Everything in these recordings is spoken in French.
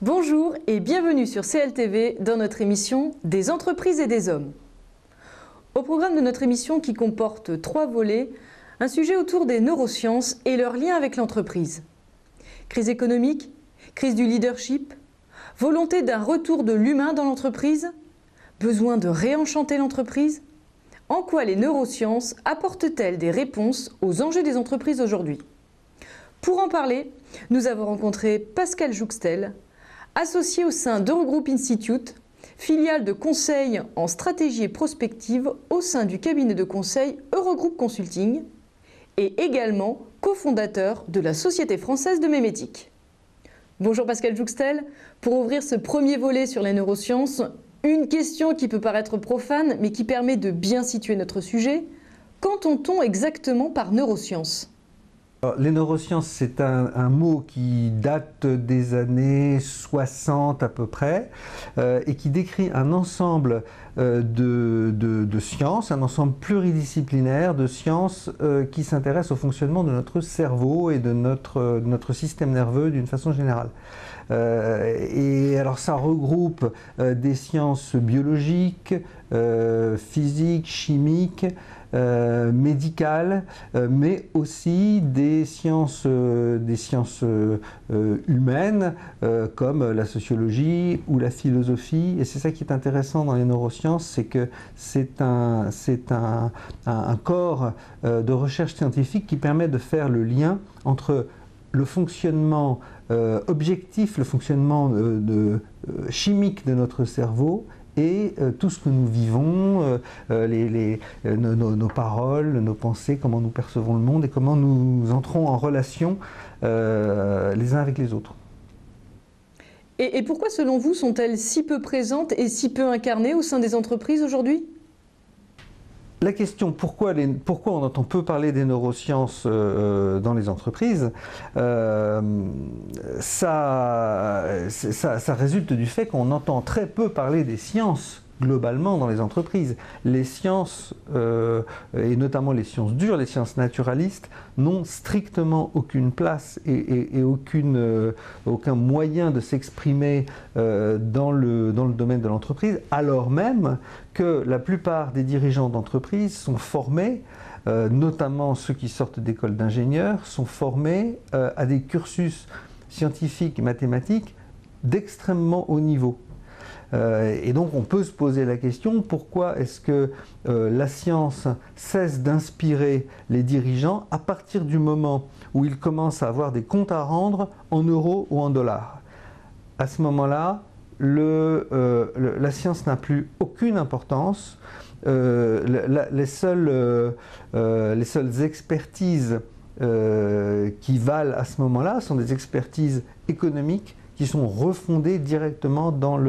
Bonjour et bienvenue sur CLTV dans notre émission Des entreprises et des hommes. Au programme de notre émission qui comporte 3 volets, un sujet autour des neurosciences et leur lien avec l'entreprise. Crise économique, crise du leadership, volonté d'un retour de l'humain dans l'entreprise, besoin de réenchanter l'entreprise. En quoi les neurosciences apportent-elles des réponses aux enjeux des entreprises aujourd'hui? Pour en parler, nous avons rencontré Pascal Jouxtel, associé au sein d'Eurogroup Institute, filiale de conseil en stratégie et prospective au sein du cabinet de conseil Eurogroup Consulting, et également cofondateur de la Société française de mémétique. Bonjour Pascal Jouxtel. Pour ouvrir ce premier volet sur les neurosciences, une question qui peut paraître profane, mais qui permet de bien situer notre sujet. Qu'entend-on exactement par neurosciences ? Alors, les neurosciences, c'est un mot qui date des années 60 à peu près, et qui décrit un ensemble de sciences, un ensemble pluridisciplinaire de sciences qui s'intéressent au fonctionnement de notre cerveau et de notre système nerveux d'une façon générale. Et alors ça regroupe des sciences biologiques, physiques, chimiques, médicales, mais aussi des sciences humaines comme la sociologie ou la philosophie. Et c'est ça qui est intéressant dans les neurosciences, c'est que c'est un corps de recherche scientifique qui permet de faire le lien entre le fonctionnement objectif, le fonctionnement chimique de notre cerveau et tout ce que nous vivons, nos paroles, nos pensées, comment nous percevons le monde et comment nous entrons en relation les uns avec les autres. Et pourquoi, selon vous, sont-elles si peu présentes et si peu incarnées au sein des entreprises aujourd'hui ? La question pourquoi on entend peu parler des neurosciences dans les entreprises, ça résulte du fait qu'on entend très peu parler des sciences globalement dans les entreprises. Les sciences, et notamment les sciences dures, les sciences naturalistes, n'ont strictement aucune place et aucun moyen de s'exprimer dans le domaine de l'entreprise, alors même que la plupart des dirigeants d'entreprise sont formés, notamment ceux qui sortent d'écoles d'ingénieurs, sont formés à des cursus scientifiques et mathématiques d'extrêmement haut niveau. Et donc on peut se poser la question, pourquoi est-ce que la science cesse d'inspirer les dirigeants à partir du moment où ils commencent à avoir des comptes à rendre en euros ou en dollars? À ce moment-là, la science n'a plus aucune importance. Les seules expertises qui valent à ce moment-là sont des expertises économiques qui sont refondées directement dans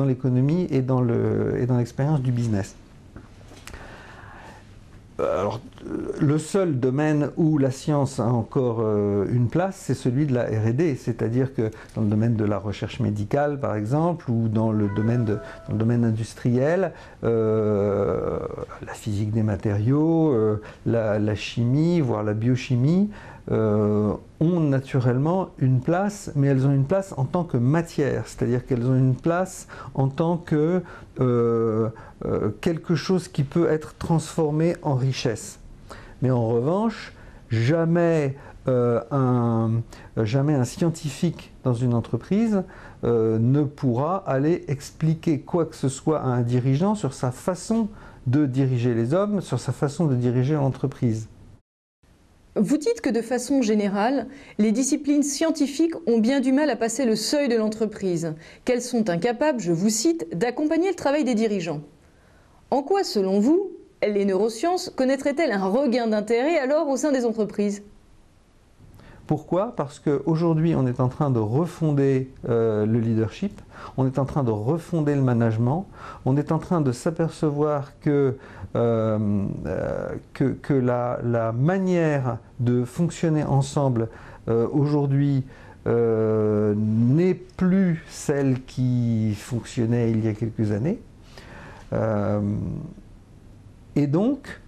l'économie et dans l'expérience du business. Alors, le seul domaine où la science a encore une place, c'est celui de la R&D, c'est-à-dire que dans le domaine de la recherche médicale, par exemple, ou dans le domaine industriel, la physique des matériaux, la chimie, voire la biochimie, ont naturellement une place, mais elles ont une place en tant que matière, c'est-à-dire qu'elles ont une place en tant que quelque chose qui peut être transformé en richesse. Mais en revanche, jamais un scientifique dans une entreprise ne pourra aller expliquer quoi que ce soit à un dirigeant sur sa façon de diriger les hommes, sur sa façon de diriger l'entreprise. Vous dites que de façon générale, les disciplines scientifiques ont bien du mal à passer le seuil de l'entreprise, qu'elles sont incapables, je vous cite, d'accompagner le travail des dirigeants. En quoi, selon vous, les neurosciences connaîtraient-elles un regain d'intérêt alors au sein des entreprises ? Pourquoi ? Parce qu'aujourd'hui, on est en train de refonder le leadership, on est en train de refonder le management, on est en train de s'apercevoir que la manière de fonctionner ensemble aujourd'hui n'est plus celle qui fonctionnait il y a quelques années. Et donc,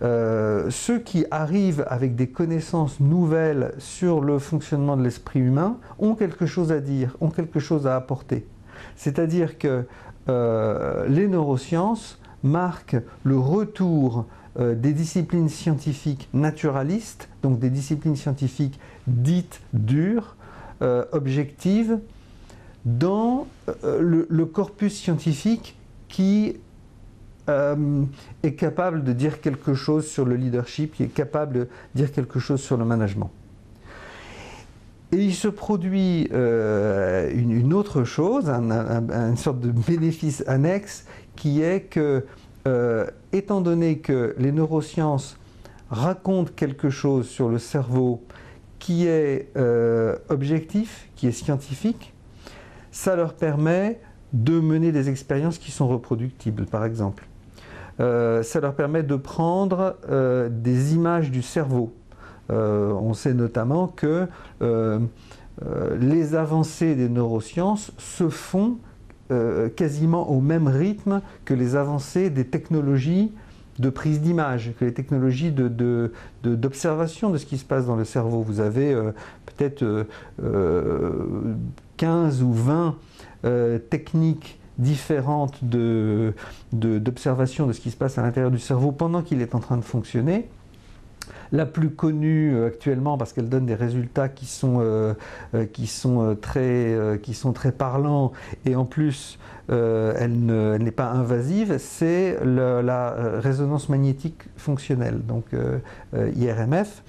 ceux qui arrivent avec des connaissances nouvelles sur le fonctionnement de l'esprit humain ont quelque chose à dire, ont quelque chose à apporter. C'est-à-dire que les neurosciences marquent le retour des disciplines scientifiques naturalistes, donc des disciplines scientifiques dites dures, objectives, dans le corpus scientifique qui est capable de dire quelque chose sur le leadership, qui est capable de dire quelque chose sur le management. Et il se produit une autre chose, une sorte de bénéfice annexe, qui est que, étant donné que les neurosciences racontent quelque chose sur le cerveau qui est objectif, qui est scientifique, ça leur permet de mener des expériences qui sont reproductibles, par exemple. Ça leur permet de prendre des images du cerveau. On sait notamment que les avancées des neurosciences se font quasiment au même rythme que les avancées des technologies de prise d'image, que les technologies d'observation de ce qui se passe dans le cerveau. Vous avez peut-être 15 ou 20 techniques différentes d'observation de ce qui se passe à l'intérieur du cerveau pendant qu'il est en train de fonctionner. La plus connue actuellement, parce qu'elle donne des résultats qui sont très parlants, et en plus elle n'est pas invasive, c'est la résonance magnétique fonctionnelle, donc IRMF,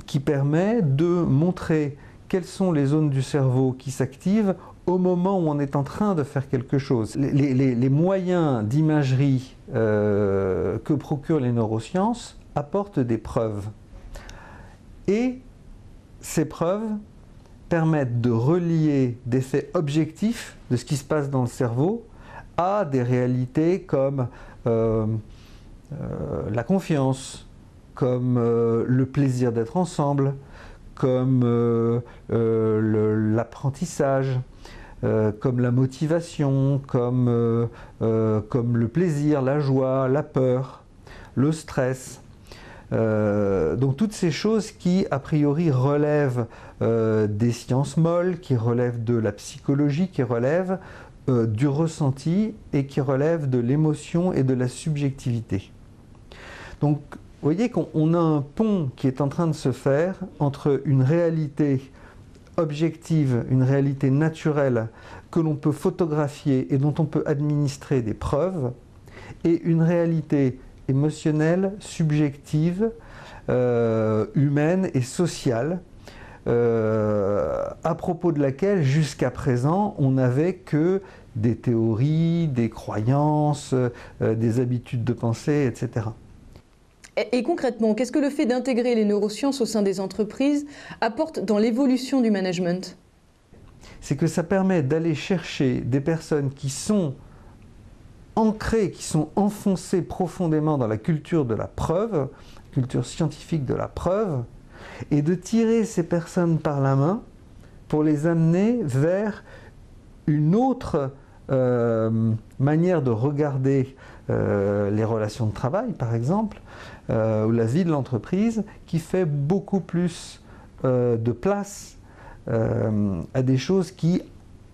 qui permet de montrer quelles sont les zones du cerveau qui s'activent au moment où on est en train de faire quelque chose. Les moyens d'imagerie que procurent les neurosciences apportent des preuves. Et ces preuves permettent de relier des faits objectifs de ce qui se passe dans le cerveau à des réalités comme la confiance, comme le plaisir d'être ensemble, comme l'apprentissage, comme la motivation, comme le plaisir, la joie, la peur, le stress. Donc toutes ces choses qui a priori relèvent des sciences molles, qui relèvent de la psychologie, qui relèvent du ressenti et qui relèvent de l'émotion et de la subjectivité. Donc vous voyez qu'on a un pont qui est en train de se faire entre une réalité objective, une réalité naturelle que l'on peut photographier et dont on peut administrer des preuves, et une réalité émotionnelle, subjective, humaine et sociale, à propos de laquelle jusqu'à présent on n'avait que des théories, des croyances, des habitudes de pensée, etc. Et concrètement, qu'est-ce que le fait d'intégrer les neurosciences au sein des entreprises apporte dans l'évolution du management? C'est que ça permet d'aller chercher des personnes qui sont ancrées, qui sont enfoncées profondément dans la culture de la preuve, culture scientifique de la preuve, et de tirer ces personnes par la main pour les amener vers une autre manière de regarder les relations de travail, par exemple, ou la vie de l'entreprise, qui fait beaucoup plus de place à des choses qui,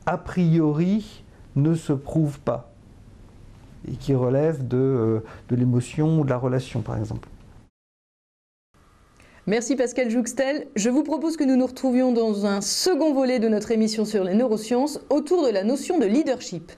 a priori, ne se prouvent pas et qui relèvent de l'émotion ou de la relation, par exemple. Merci Pascal Jouxtel. Je vous propose que nous nous retrouvions dans un second volet de notre émission sur les neurosciences autour de la notion de leadership.